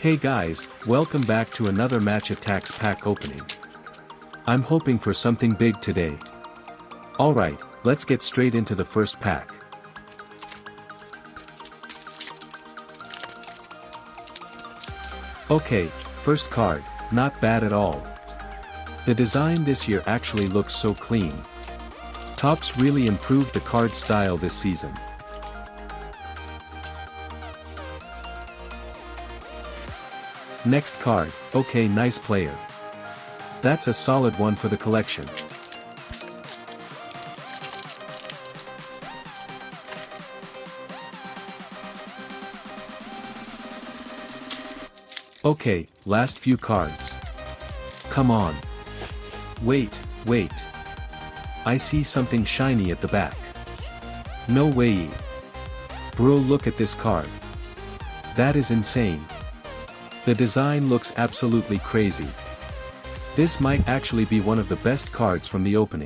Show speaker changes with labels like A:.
A: Hey guys, welcome back to another Match Attax pack opening. I'm hoping for something big today. Alright, let's get straight into the first pack. Okay, first card, not bad at all. The design this year actually looks so clean. Topps really improved the card style this season. Next card, okay, nice player. That's a solid one for the collection. Okay, last few cards. Come on. Wait. I see something shiny at the back. No way. Bro, look at this card. That is insane. The design looks absolutely crazy. This might actually be one of the best cards from the opening.